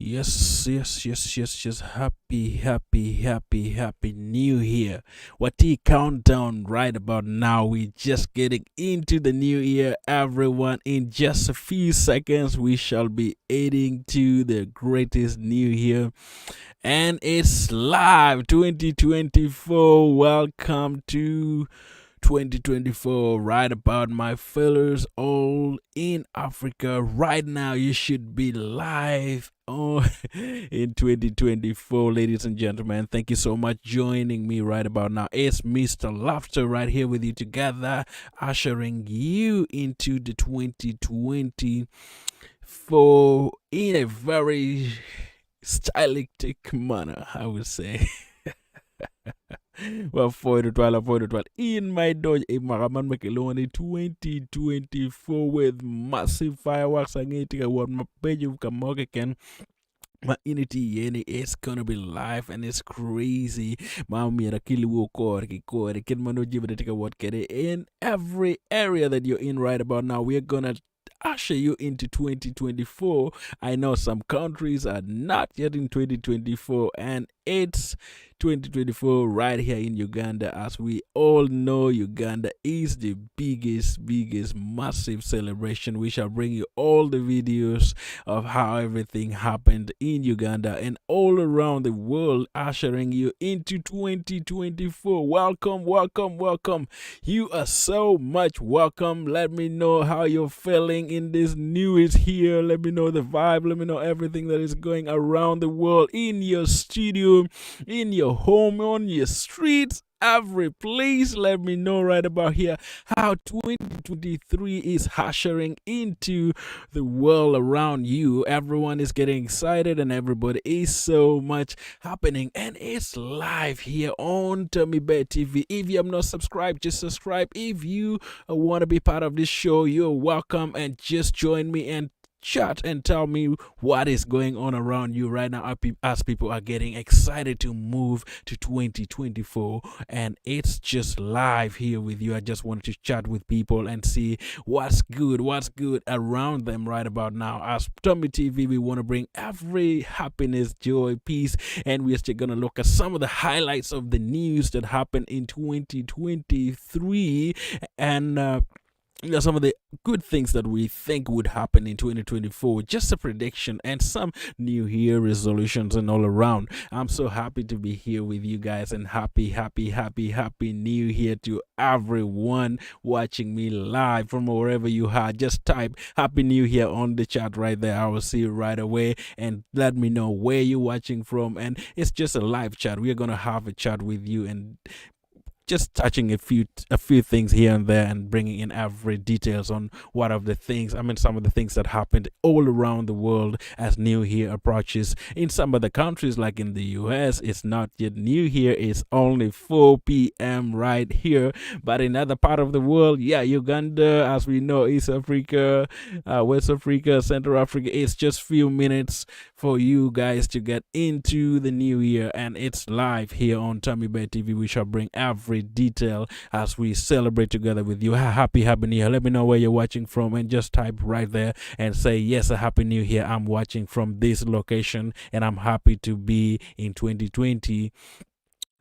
Yes. Happy New Year. What the countdown right about now? We just getting into the new year, everyone. In just a few seconds, we shall be heading to the greatest new year, and it's live 2024. Welcome to 2024, right about my fellows all in Africa. Right now, you should be live in 2024, ladies and gentlemen. Thank you so much joining me right about now. It's Mr. Laughter right here with you together, ushering you into the 2024 in a very stylistic manner, I would say. Well, for the 12 in my dodge a maraman makeloni 2024 with massive fireworks and it what my page of kamoke can my unity yeni is gonna be live and it's crazy. Mami rakili wo kor kid mano jibrika what kere in every area that you're in right about now. We're gonna usher you into 2024. I know some countries are not yet in 2024, and it's 2024 right here in Uganda. As we all know, Uganda is the biggest, massive celebration. We shall bring you all the videos of how everything happened in Uganda and all around the world, ushering you into 2024. Welcome. You are so much welcome. Let me know how you're feeling in this newest here. Let me know the vibe. Let me know everything that is going around the world, in your studio, in your home, on your streets, every place. Let me know right about here how 2023 is ushering into the world around you. Everyone is getting excited and everybody is so much happening, and it's live here on Tami TV. If you have not subscribed, just subscribe. If you want to be part of this show, you're welcome, and just join me and chat and tell me what is going on around you right now as people are getting excited to move to 2024, and it's just live here with you. I just wanted to chat with people and see what's good around them right about now. As Tommy TV, we want to bring every happiness, joy, peace, and we're still gonna look at some of the highlights of the news that happened in 2023, and some of the good things that we think would happen in 2024, just a prediction and some new year resolutions and all around. I'm so happy to be here with you guys, and happy new year to everyone watching me live from wherever you are. Just type happy new year on the chat right there. I will see you right away, and let me know where you're watching from. And it's just a live chat. We're gonna have a chat with you and just touching a few things here and there, and bringing in every details on some of the things that happened all around the world as New Year approaches. In some of the countries, like in the US, it's not yet New Year, it's only 4 p.m. right here. But in other part of the world, yeah, Uganda, as we know, East Africa, West Africa, Central Africa, it's just few minutes for you guys to get into the new year, and it's live here on Tami TV. We shall bring every detail as we celebrate together with you. Happy new year. Let me know where you're watching from, and just type right there and say, yes, a happy new year. I'm watching from this location, and I'm happy to be in 2020.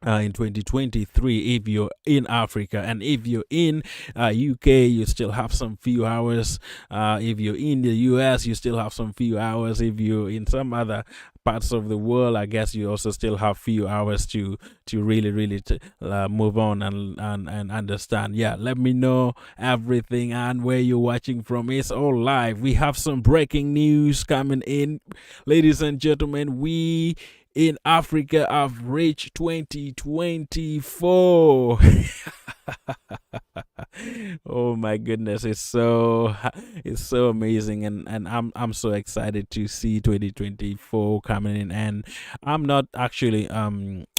In 2023, if you're in Africa, and if you're in UK, you still have some few hours. If you're in the US, you still have some few hours. If you're in some other parts of the world, I guess you also still have few hours to really move on and understand. Yeah, let me know everything and where you're watching from. It's all live. We have some breaking news coming in, ladies and gentlemen. We in Africa have reached 2024. Oh my goodness, it's so amazing, and I'm so excited to see 2024 coming in. And I'm not actually I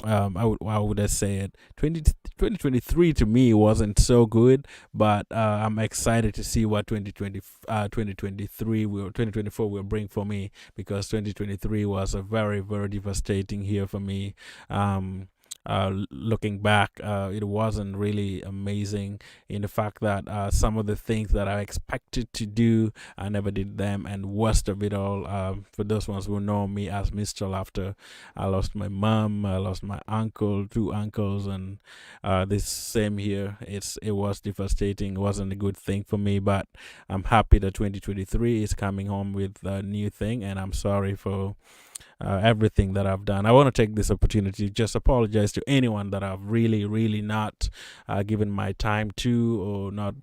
would have said 2023 to me wasn't so good, but I'm excited to see what 2024 will bring for me, because 2023 was a very devastating year for me. looking back, it wasn't really amazing in the fact that some of the things that I expected to do, I never did them. And worst of it all, for those ones who know me as Mr. Laughter, I lost my mom, I lost my uncle, two uncles, and this same here. It was devastating. It wasn't a good thing for me, but I'm happy that 2023 is coming home with a new thing, and I'm sorry for everything that I've done. I want to take this opportunity to just apologize to anyone that I've really, really not given my time to, or not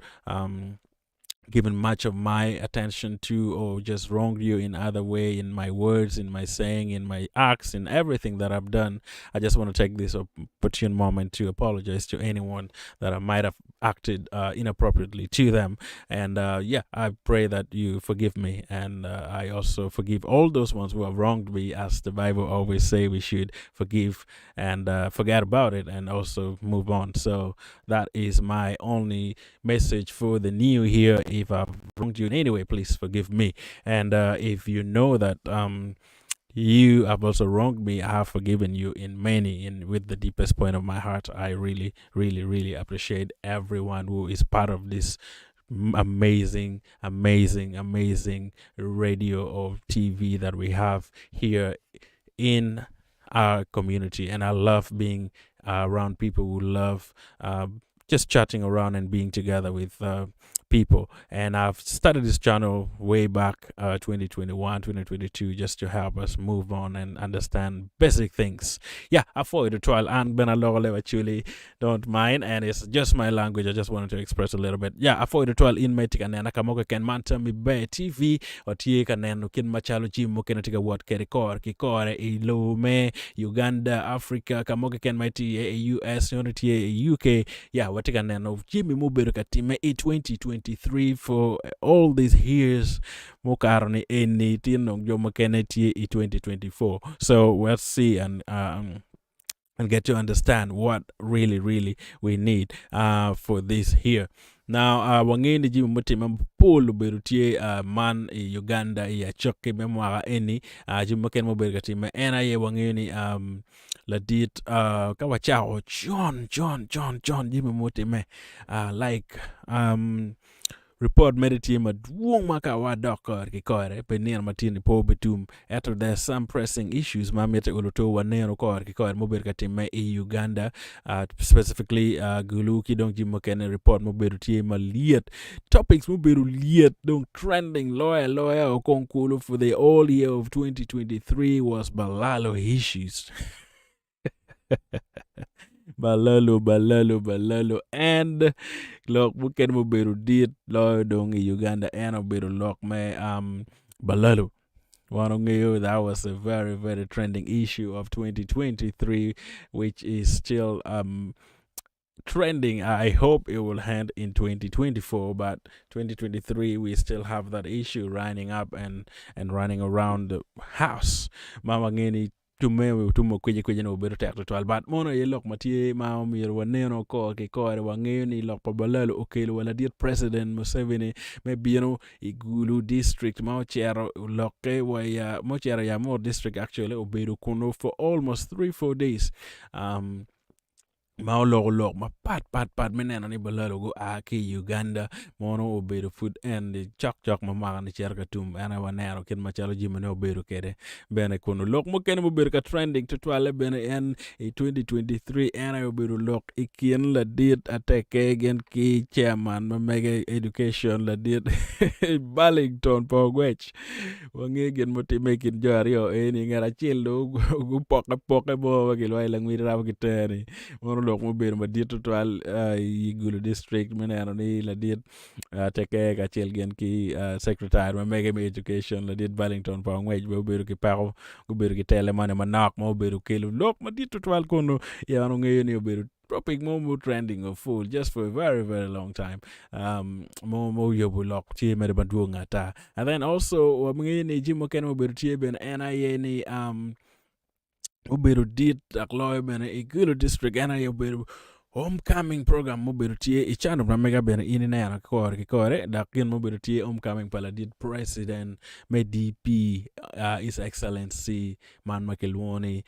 given much of my attention to, or just wronged you in other way, in my words, in my saying, in my acts, in everything that I've done. I just want to take this opportune moment to apologize to anyone that I might have acted inappropriately to them. And yeah, I pray that you forgive me, and I also forgive all those ones who have wronged me, as the Bible always say we should forgive and forget about it, and also move on. So that is my only message for the new year. If I've wronged you in any way, please forgive me. And if you know that you have also wronged me, I have forgiven you in many, in with the deepest point of my heart. I really, really, really appreciate everyone who is part of this amazing, amazing, amazing radio or TV that we have here in our community. And I love being around people who love just chatting around and being together with people. And I've started this channel way back 2021, 2022, just to help us move on and understand basic things. Yeah, I follow the trial and Benalole actually don't mind, and it's just my language. I just wanted to express a little bit. Yeah, I follow the trial in Metic and Nakamoka can manta mi be TV or Tiek and then Kin Machalo Jim Mokenatica what Kerikor, Kikore, Ilome, Uganda, Africa, Kamoka can mighty US, Unity, UK. Yeah, what again of Jimmy Muberuka team 2023 for all these years. Mokarni any tinong jo makeneti 2024. So let's see and get to understand what really, really we need for this here. Now, wangeni jimu mutima polo berutie man Uganda ya choke memwara eni jimu maken mo bergatime ena ye wangeni ladit kawachao John jimu mutime like report meditating ma duong maka wa dokor ki kore penir matini po betum after there's some pressing issues ma mete uluto wa nero kor ki kore mober katime Uganda specifically gulu ki dong jimo kene report moberu tie ma liet topics moberu liet dong trending lawyer o konkulu for the all year of 2023 was balalo issues. Balalo and look buken mo beru dit lo dong Uganda and o beru lock me balalo that was a very, very trending issue of 2023, which is still trending. I hope it will end in 2024, but 2023 we still have that issue running up and running around the house. Mama ngeni tumo kwenye no beru tek total but mono ye lok matie ma mir waneno ko ke kore wangeyo ni lok pabalalo okelo wala diet president Museveni maybe igulu district ma ochero loke wa ya mochero ya more district actually oberu kuno for almost 3-4 days ma lok ma pat menena ni balalo go aki Uganda mono oberu food and chok ma ni cherka tum ana wanero ken machalo jimene oberu kede bene kuno lok mo ken oberu ka trending to twale bene en 2023 ana oberu lok ikien la dit ateke gen ki chairman ma mega education la dit Ballington Pogwech wange gen motime kin jario eni ngara chilo gu poke bo wagilwa ilang mirab kitani mono lok mo ber ma dit total igulu district meneno ni la dit teke ka chel gen ki secretary ma mega education la dit Ballington pa ngwej bo beru ki paro go beru ki tele mane manak mo beru kelu lok ma dit total kono ya no ngeyo ni beru topic more trending of full just for a very, very long time. More yobu lock tie mere baduonga ta. And then also mngeni jimo ken oberu tie ben NIA ni oberu dit akloy ben igulu district NIA oberu homecoming program moberu tie ichano na mega ben ini na kore dakin moberu tie homecoming paladit president me DP His Excellency Man Makelwoni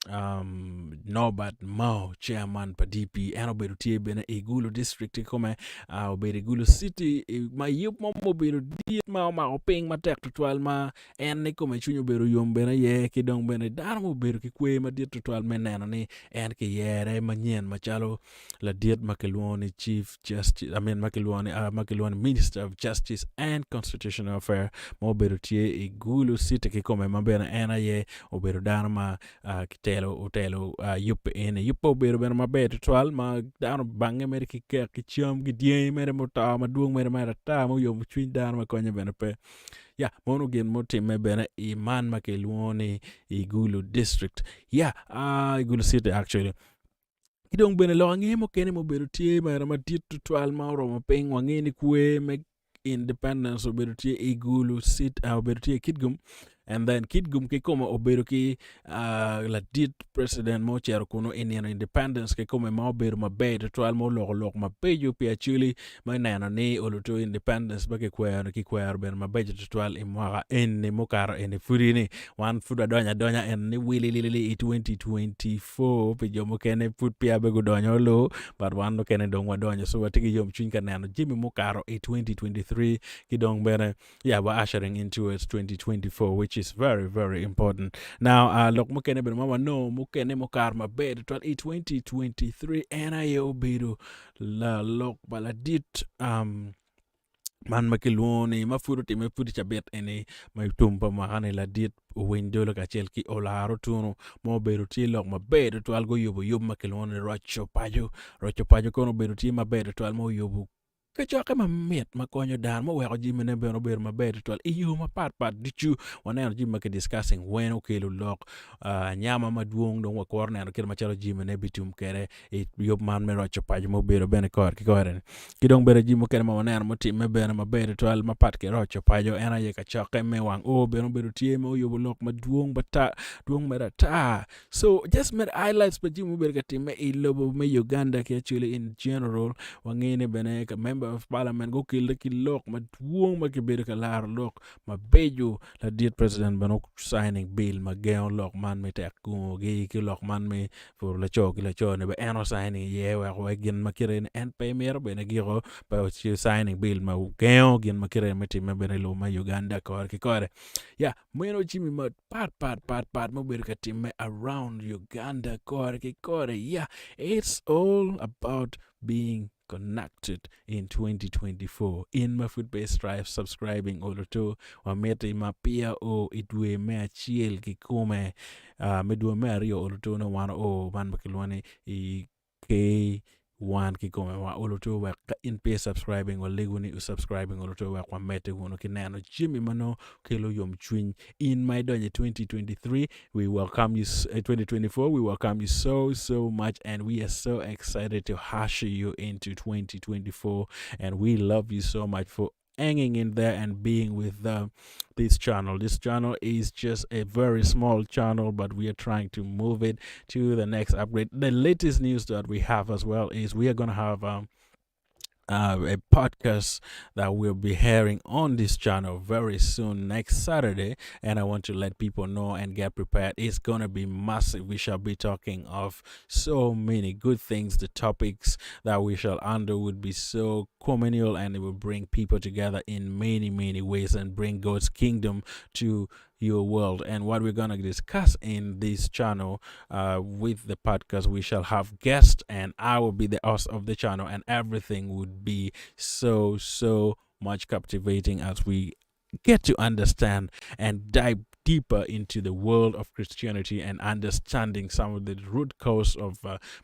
Norbert Mao, chairman pa DP, and obedo tie bene Igulu district come, obedo Igulu city, ma yup mo obedo diet ma oping ma tek tutwal ma en ni come chunyo obedo yom bene ye kidong bene dano mo obedo ki kwe ma diet tutwal me neno ni en ki yere manyen machalo la diet makelwoni chief justice, makelwoni minister of justice and constitutional affair mo obedo tie Igulu city ki come ma bene en aye obedo dano ma utelo yup ene yup obedo bene maber tutwal ma dano bange mere ki cham gi die mere mota maduong mere mara ta mo yom chuny dano ma konyo bene pe mono gin motime bene iman makelwoni Igulu district Igulu city actually kidong bene lo ang'e mokene mobedo tie mara madit tutwal ma oromo piny wang'e ni kwe me independence obedo tie Igulu city obedo tie Kitgum. And then Kitgum ke como obedo ki la dit president mo chero kuno Indian independence ke como ma obedo maber to al mo lok mabeyo pi actually ma neno ni oluto independence ba ke kwero ben mabeyo to al imwa en mo karo en furini wan fuda donya en ni wili 2024 pe jomo kene put pi abego donyo lo but wan no kene dong wadonyo so watigi yom chuny ka neno Jimmy mo karo 2023 kidong bene we're ushering into it 2024 which is very, very important. Now, look, mukene ben mama no mukene mukar maber to 2023 NIO bidu la lok baladit man makilwoni mafuruti mefudi chabet ene maitumpa mahane la dit window ka chel ki olaro tuno mo beru ti lok maber to algo yob makilwoni rocho pajo kono beru ti maber to almo yobu kachoke mamit makonyo dan mo weko jimi ne beno ber maber to iyo mapat dichu waneno jimi make discussing when okelo lok nyama maduong dong wakor neno kid machalo jimi ne bitum kere yob man me rocho paj mo bero bene kor kikore kidong bere jimi kere ma waneno motim me beno maber to mapat ke rocho pajo ena ye kachoke me wang beno bero tie mo yob lok maduong bata duong merata so just made highlights pa jimi ber katime ilobo me Uganda ke actually in general wangene bene ka member of parliament go kill ki lok maduong makibedo ka lar lok mabejo la diet president bano signing bill mageo lok man me tek ko gi ki lok man me for la cho ne ba eno signing ye wa gin makire en pay mer bene giro pa signing bill ma geo gin makire meti me bene lo ma Uganda kor ki kore meno jimi ma pat mo bedo ka time around Uganda kor ki kore it's all about being connected in 2024 in my food-based drive subscribing oloto wamete mapia idwe me achiel kikume medwe me ario oloto no wan man makilwane i one kikome wa oloto wa in pay subscribing or leguni subscribing oloto wa kwa mete wono kinano Jimmy mano kelo yom chwin in my donye 2023 we welcome you 2024 we welcome you so much and we are so excited to usher you into 2024 and we love you so much for hanging in there and being with this channel. This channel is just a very small channel, but we are trying to move it to the next upgrade. The latest news that we have as well is we are going to have a podcast that we'll be hearing on this channel very soon next Saturday, and I want to let people know and get prepared. It's gonna be massive. We shall be talking of so many good things. The topics that we shall handle would be so communal, and it will bring people together in many ways and bring God's kingdom to your world. And what we're going to discuss in this channel with the podcast, we shall have guests and I will be the host of the channel, and everything would be so much captivating as we get to understand and dive deeper into the world of Christianity and understanding some of the root cause of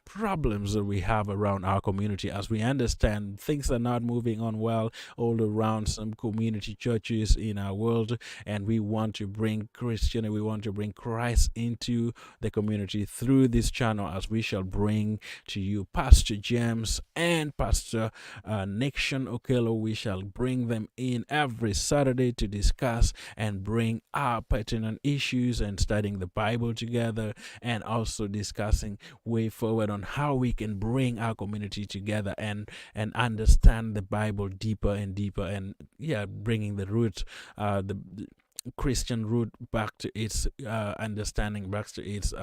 problems that we have around our community. As we understand things are not moving on well all around some community churches in our world, and we want to bring Christianity, we want to bring Christ into the community through this channel, as we shall bring to you Pastor James and Pastor Nixon Okello. We shall bring them in every Saturday to discuss and bring our pertinent issues and studying the Bible together, and also discussing way forward on how we can bring our community together and understand the Bible deeper and deeper, and bringing the root Christian root, back to its understanding, back to its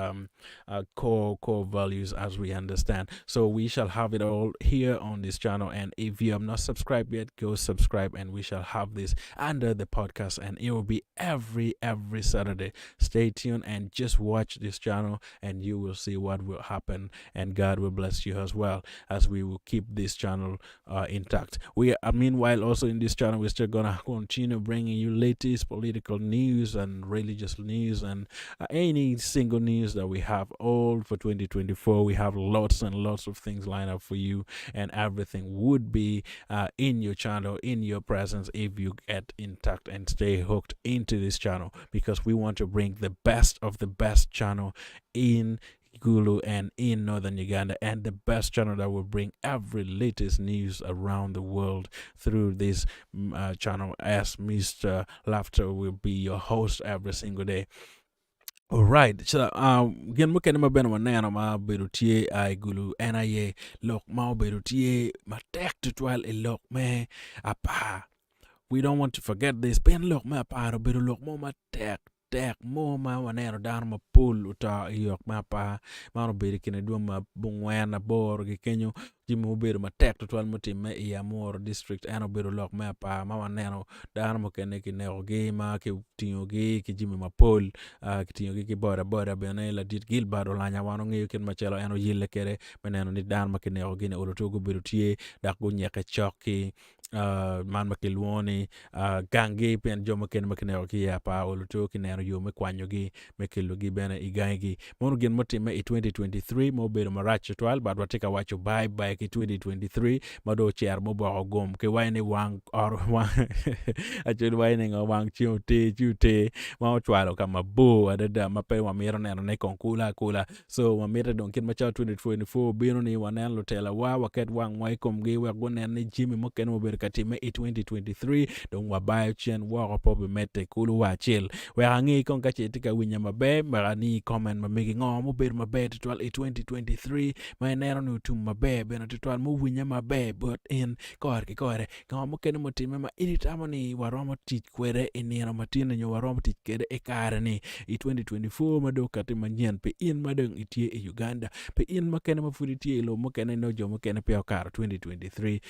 core values as we understand. So we shall have it all here on this channel. And if you have not subscribed yet, go subscribe, and we shall have this under the podcast, and it will be every Saturday. Stay tuned and just watch this channel, and you will see what will happen. And God will bless you as well, as we will keep this channel intact. We are meanwhile also in this channel, we're still gonna continue bringing you latest political news and religious news, and any single news that we have, all for 2024. We have lots and lots of things lined up for you, and everything would be in your channel, in your presence, if you get intact and stay hooked into this channel, because we want to bring the best of the best channel in Gulu and in northern Uganda, and the best channel that will bring every latest news around the world through this channel, as Mr. Laughter will be your host every single day. All right, so gen mo ken ma ben wa neno ma bedo tie ai gulu NIA lok ma bedo tie ma tek to twal e lok me apa. We don't want to forget this. Ben lok me apa ro bedo lok mo ma tek mo ma wa neno dan ma pul uta yok ma pa ma ro bedo kine do ma bungwen na bor gi kenyo jimo bedo ma tek to twal mo time e amor district ano bedo lok me pa ma wa neno dan mo kene ki nego gi ma ki tinyo gi ki jimo ma pul ki tinyo gi ki bora bene la dit gil baro lanya wano ngeyo ken machelo eno yille kere meneno ni dan ma ki nego gi ne olo togo bedo tie dak go nyeke choki man makiluoni gangi pen joma ken makinero ki ya pa oluto kinero yo me kwanyo gi mekelo gi bene igangi mono gen motime i 2023 mo bedo marach twal bad watika wacho bye ki 2023 mado cher mo bo gom ke wayne wang or wang achod wayne ngo wang chute ma twalo kama bo adada mape wa miro neno ne konkula so wa mira don ken macha 2024 bino ni wanen lotela wa waket wang wai kom gi wa gonen ni jimi mo ken mo katime i 2023 don wa bayo chen wa po be mete kulu wa chill we hangi kon ka cheti ka winya mabe marani comment ma migi ngo mo ber mabe twal i 2023 ma nero no tum mabe be na twal mo winya mabe but in kore ngo mo ken mo time ma initamo ni waromo tich kwere iniro matine nyo waromo tich kede e kare ni i 2024 mado katima nyen pe in madong itie e Uganda pe in makene mafudi tie lo mo ken no jo mo ken pe okaro 2023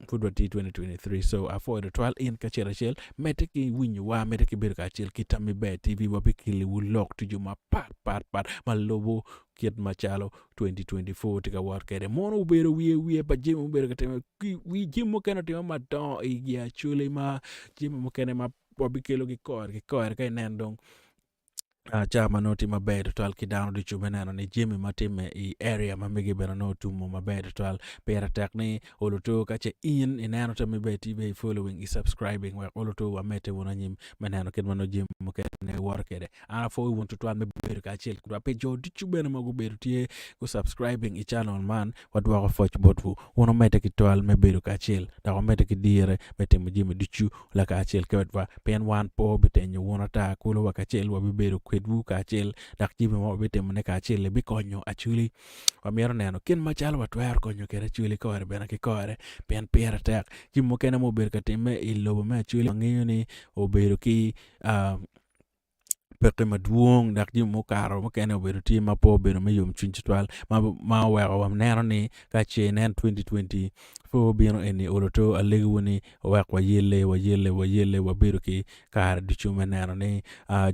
football 2023 so afford the trial in kachela chel meteki winyu wa meteki ber kachel kitami be TV wabikili wulok to juma pat malobo kiet machalo 2024 tika war kere mono ubero wie pa jim ubero katema wi jim mo kana tema madon igi achule ma jim mo kene ma wabikelo ki kor ka nendong chama no tima bed twal ki down di chubenano ni jimi matime i area mamigi bena no tumo mabed twal pera tekni oluto kache in inano tami be tibe following i subscribing we oluto amete wona nyim menano ken mano jim mo ken war kede ana fo we want to twal me be ka chel kura pe jo di chubena mago be tie go subscribing i channel man wadwa ko foch botfu wono mete ki twal me be ka chel da ko mete ki dire mete mo jimi di chu la ka chel kwetwa pen wan po betenyo wona ta kulo wa ka chel wa be du ka chel dak jibe mo bete mo ne ka chel le bi konyo achuli wa miero neno ken machal wa twer konyo kere chuli kore bena ki kore pen pera tek jimo kene mo ber ka time i lobo me achuli ngiyo ni obedo ki peke maduong dak jim mo karo mo kene obedo ti ma po bedo me yom chunch twal ma wero wam neno ni ka che nen 2020 fo bino eni oloto alegu ni wek wa yele wa bedo ki kar di chume neno ni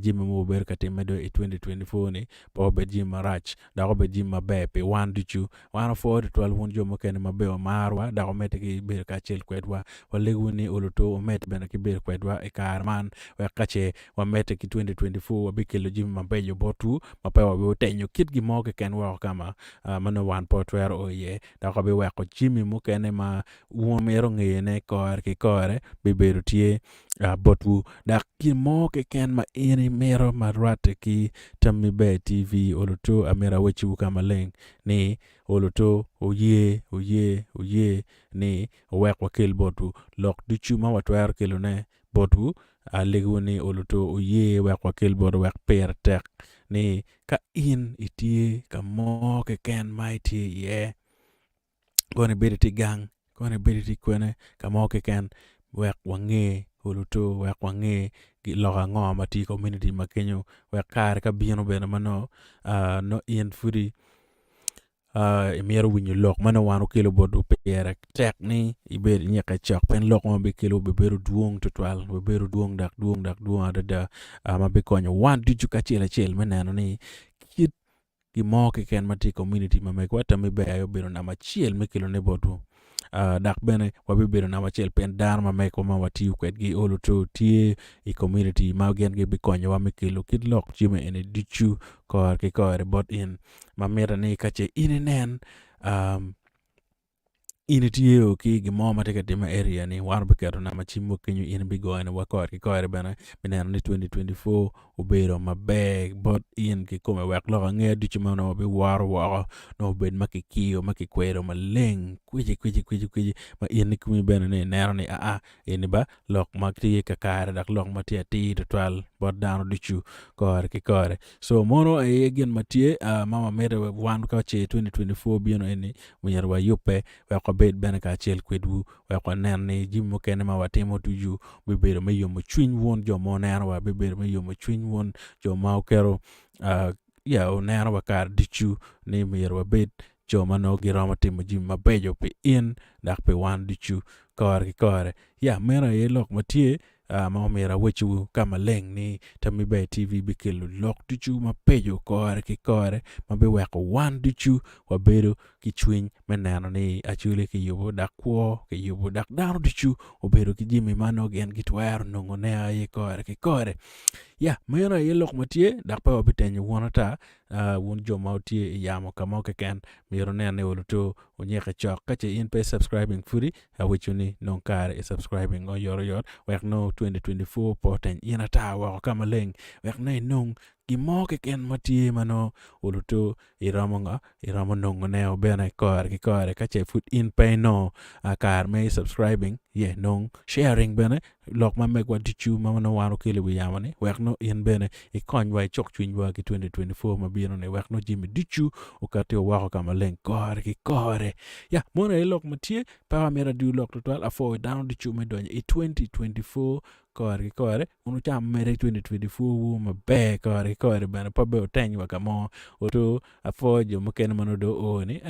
jim mo ber ka time do i 2024 ni po be jim marach da ko be jim mabe pe wan di chu wan fo de twal won jomo kene mabe wa marwa da ko mete ki ber ka chel kwetwa wa legu ni oloto o met bena ki ber kwetwa e kar man wek ka che wa mete ki 2024 wabikelo jimi mabeyo botu mapewa we tenyo kit gi moke ken wa kama mano wan potwer oye da ko be we ko jimi mo ken ma womero ngene kor ki kore be bedo tie botu da ki moke ken ma iri mero marwate ki Tami be TV oloto amera wechu kama leng ni oloto oye ni we ko kel botu lok dichu ma watwer kelo ne botu alegu ni oluto uye wek wakil bodo wek per tek ni ka in itie ka mo ke ken ma itie ye gone bedi ti gang gone bedi ti kwene ka mo ke ken wek wange uluto wek wange loka ngo mati community makenyo wek kare ka bino bene mano no in fudi imiero winyo lok mano wano kelo bodo pere tek ni iber nyaka chok pen lok ma be kelo beberu duong tutwal beberu duong dak duong adada ma be konyo wan duchu ka chiel meneno ni kit gimo ke ken mati community ma me kwata me be ayo bero na machiel me kelo ne bodo dak bene wabibedo na machiel pen dar ma me ko ma wati kwet gi olo to tie i community ma gen ge be konyo wa me kelo kit lok chime ene duchu kor ke kor bot in ma mera ni kache inenen initiyo ki gimo mateka tima area ni war beketo na machimo kenyu in bigoine wakor ki kore bana mineno ni 2024 ubero mabe bot in ki kome wek loka nge duchi mana wabi waro wako no bed makikio makikwero maleng kwiji ma in ni kumi bena ni nero ni ini ba lok makti kakare dak lok mati ati tutwal bot dano duchu kore ki kore so mono gen matie mama mere wan kache 2024 bino ini mwenyer wa yupe wek bed bene ka chel kwedu wek nen ni jimo kene ma watimo tuju bibero me yomo chwiny won jo mo neno wa bibero me yomo chwiny won jo ma okero ya o neno wa kar dichu ni miro wa bed jo mano giromo timo jimo mabejo pe in dak pe wan dichu kore ya mera ye lok matie ma mera wechu kama leng ni Tami Bay TV bikelo lok dichu mabejo kore ma be wek wan dichu wa bedo ki chwiny meneno ni acholi ki yubo dak kwo ki yubo dak dano dichu obedo ki jimi mano gen gitwero nongo ne aye kore ya mera ye lok matie dak pa wabitenyo wonata won jo ma utie yamo kama ken miro nene uluto onyeka chok kache in pe subscribing furi awichuni non kare subscribing o yor wek no 2024 poten inata wako kama leng wek na nong gimo ke ken matie mano uluto iramo nongo ne obena kore kache foot in pay no kar me subscribing nong sharing bene lok ma megwa dichu ma no wano kele wi yamani wek no in bene ikony wa chok chwiny wa ki 2024 ma bino ne wek no jimi dichu ukate wako kama leng kore ya mona lok matie pa mera du lok total afo down dichu me donye i 2024 kore unu cham mere 2024 wu mabe kore bana pa be oteny wa kamo oto afo jo mokene manodo oni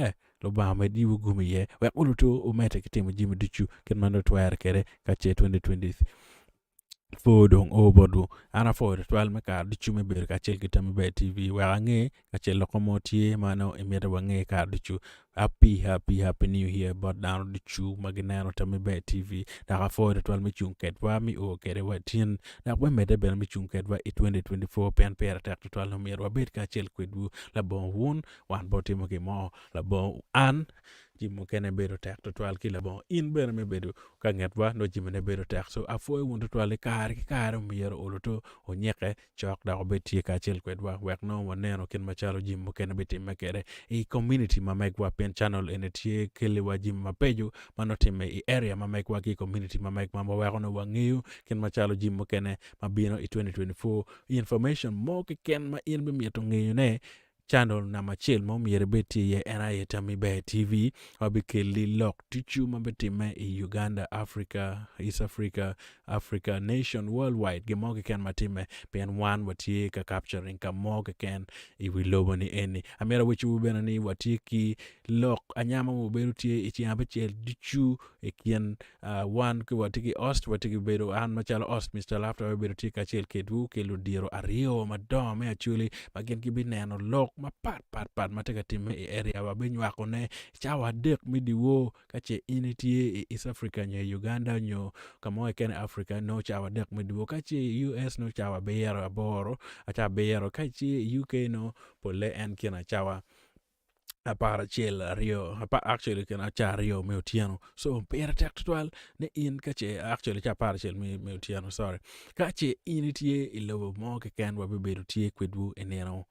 lo ba me diwu gumi ye we uluto umete kitimo jimi dichu ken mano twer kere kache 2020 fodong obodu ana for 12 me ka dichu me ber ka chel Tami Bay TV wa nge ka chel lokomotie mano emere wa nge ka dichu happy new year but down dichu maginano Tami Bay TV da ka for 12 me chunket wa mi o kere wa tin da we mede ber me chunket wa 2024 pen per ta 12 no mer wa bet ka chel kwedu la bon won wan botimo ke mo la bon an jimo kene bedo tek to twal kila bon in ber me bedo ka ngetwa no jimo ne bedo tek so afo won twal kar mi yero oloto onyeke chok da obeti ka chel kwedwa wek no waneno ken machalo jimo kene beti mekere i community ma megwa pen channel enetie kele wa jimo mapejo manotime i area ma megwa ki community ma megwa ma weko no wangiyo ken machalo jimo kene mabino i 2024 information mo ke ken ma in be mieto ngiyo ne channel na machiel mo miere beti ye ena Tami Bay TV wabikeli lok tichu mabetime i Uganda, Africa, East Africa nation worldwide gemoge ken matime pen one watie ka capturing ka moge ken I wilobo ni eni amera wichu bena ni watie ki lok anyama mo beru tie ichi abechel dichu ekien one ki watiki ost watiki beru an machalo ost Mr. Laughter we beru tie ka chel kedu kelo diero ario madome actually magen ki bineno lok ma pat mateka time i area wa benywako ne chawa dek midiwo kache initie i East Africa nye Uganda nyo kamo ken Africa no chawa dek midiwo kache US no chawa beyero aboro acha beyero kache UK no pole en kina chawa apara chel rio actually kena cha rio me otieno so pera tek total ne in kache actually cha para chel me otieno sorry kache initie ilobo mo ke ken wa bebedo tie kwedu eneno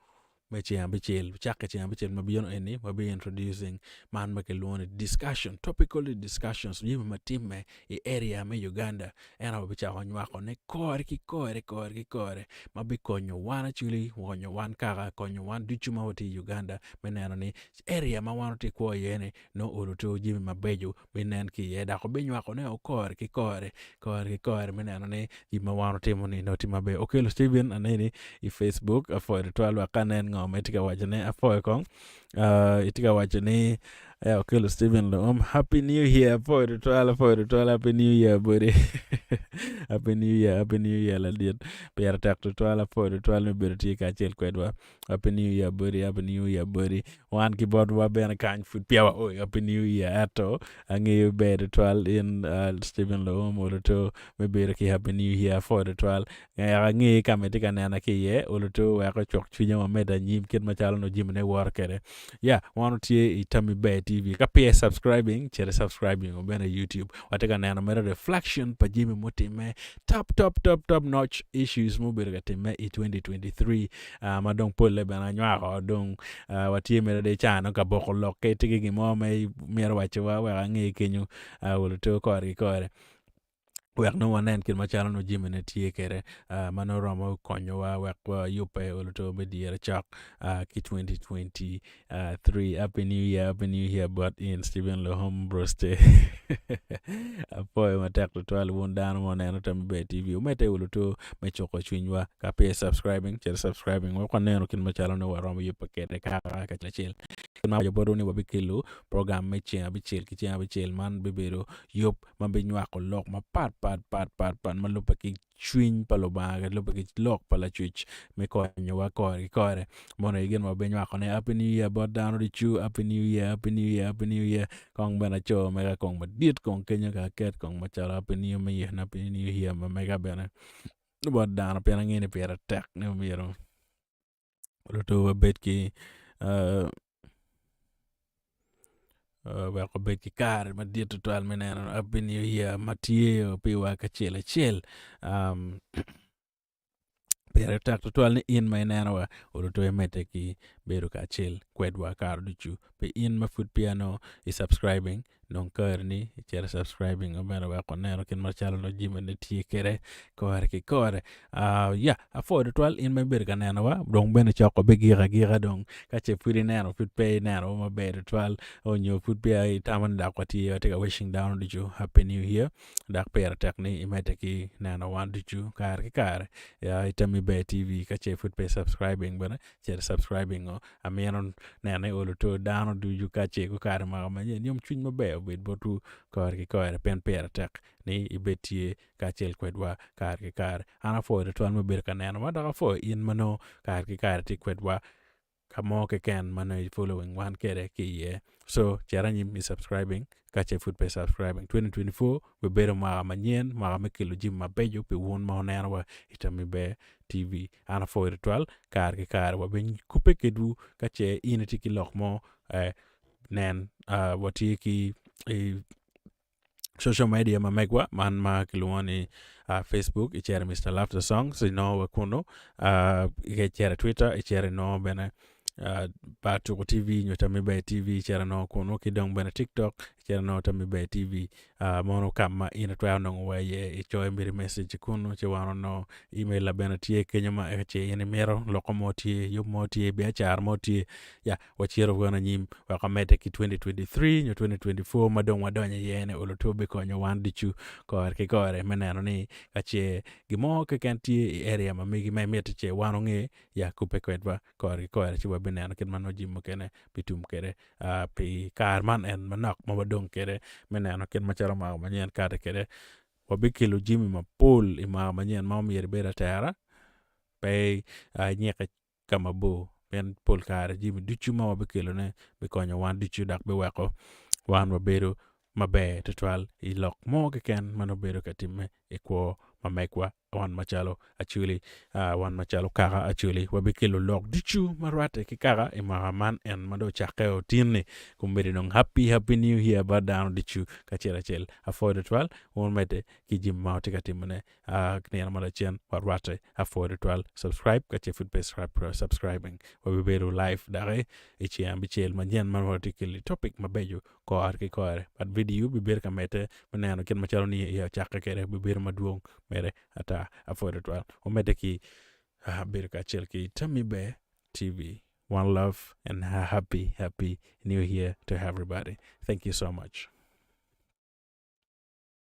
me chiam bichel chaka chiam bichel mabiyon eni mabi introducing man makelone discussion topical discussions yima matime e area me Uganda ena bicha onywako ne kore mabi konyo wan actually konyo wan kaka konyo wan duchuma woti Uganda meneno ni area ma wan ti ko yene no oluto jimi mabejo binen ki yeda ko binywako ne kore meneno ni jima wan timo ni no timabe okelo Steven aneni i Facebook afoy twal wakanen ngome tika wachane afoy kong itika wachane okelo Steven lo happy new year afoy twal happy new year buddy happy new year la diet per tak twal afoy twal me berti ka chel kwedwa happy new year buddy wan ki bod wa ben kan fut piawa happy new year ato angi ber twal in Steven lo to me ber ki happy new year afoy twal ngi kametika nana ki ye oluto wa ko chok chunya ma meda nyim ket machalo no jimne war kere wanu tie Tami Bay TV ka pia subscribing on YouTube wateka nana mera reflection pa jimi motime top notch issues mo berga time 2023 madong pole bana nywa dong watie mera de chano ka boko lokke tigi gimo me mera wacho wa ngi kenyu oluto kore wek no wanen kin machalo no jimene tie kere manoromo konyowa wek yupe oluto bediere chak ki 2023 happy new year but in Stephen Lohom broste apoy matek to twal wundan moneno Tami Bay TV umete oluto mechoko chwinywa ka pe subscribing wek neno kin machalo no waromo yupe kere ka chachel ma jobodo ni wabikelo program meche abichel man bebero yop mabinywa ko lok ma pat malupa ki chwiny palobaga lupa ki lok pala chwich me konyo wa kore mono igen mabinywa ko ne happy new year but down the chew happy new year kong bana cho mega kong madit kong kenya ka ket kong machala happy new year ma mega bana but down pena ngene pera tek ne miro luto bet ki wako bet ki kar ma dieto twal meneno happy new year matie piwa ka chel pere tak to twal ni in ma neno wa oluto emete ki beru ka chel kwedwa kar duchu pe in ma food piano i subscribing non kar ni chere subscribing omero wa konero kin machalo no jimene tie kere kore afo twal in ma ber ka neno wa dong bene choko be gira dong ka che food neno food pay neno ma ber twal onyo food pay taman da kwati ka wishing down duchu happy new year dak pere tak ni imete ki neno wan duchu kar Tami Bay TV ka che food pay subscribing bana chere subscribing amienon nene oluto dano duju ka che ko kar ma nyom chwiny mabe obed botu kore pen pere tak ni ibetie ka chel kwedwa kar ana fo de twan maber ka neno ma da fo in mano kar ti kwedwa kamo ke ken mano following one kere ki ye so chera nyim mi subscribing ka che food pay subscribing 2024 we better ma manyen ma mekelo jim mabejo pe won ma neno wa Tami Bay TV ana fo de twal kar wa ben kupe kedu ka che initi ki lok mo nen wati ki social media ma megwa man ma kilwani Facebook ichere Mr. Laughter Songs no kuno ichere Twitter ichere no bene Batu TV nyo Tami Bay TV ichere no kuno kidong bene TikTok ichere no Tami Bay TV mono kama ina twa no waye icho mbiri message kuno che wano no email la bene tie kenya ma che yene mero lokomotie yomotie biachar motie wachiro wana nyim wakamete ki 2023 nyo 2024 madong wadonya yene olotobe konyo wandichu kore meneno ni kache gimo ke kantie area ma migi mete che wano nge kupe kwedwa kore chiwa beneno ken mano jimo kene bitum kere pe karman en manak mabadong kere meneno ken macharo ma manyen kade kere wabikilo jimi mapol ima manyen ma mier bera tera pe nyeka kama bo pen pol kare jimi duchu ma wabikilo ne bikonyo wan duchu dak beweko wan wabedo mabe tetwal ilok mo ke ken mano bedo katime ikwo mamekwa wan machalo acholi wan machalo kaka acholi wabikelo lok dichu marwate ki kaka imaraman en mado chake otinne kumbiri nong happy new year badano dichu kachel afford twal won mete ki jimma tika timne knian mada chen warwate afford twal subscribe kache food base subscribing wabiberu live dare ichi ambichel manyen man article topic mabejo ko arki ko but video biber kamete maneno ken machalo ni ya chake kere biber maduong mere ata afford twal o mete ki bir kachel ki Tami Bear TV. One love and happy new year to everybody. Thank you so much.